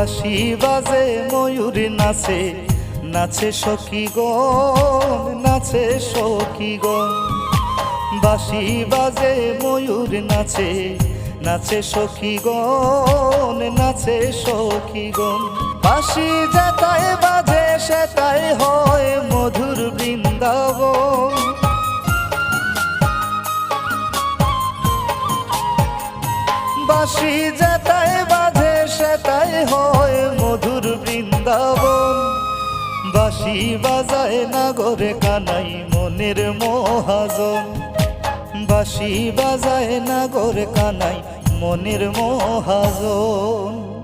বাঁশি বাজে ময়ূর নাচে, নাচে সখীগণ, নাচে সখীগণ। বাঁশি বাজে ময়ূর নাচে, নাচে সখীগণ, নাচে সখীগণ। বাঁশি যেটাই বাজে সেটাই হয় মধুর বৃন্দাবন। বাঁশি যেটাই বাজে সেটাই হয় মধুর বৃন্দাবন। বাঁশি বাজায় নাগরে কানাই মনের মহাজন। বাঁশি বাজায় নাগরে কানাই মনের মহাজন।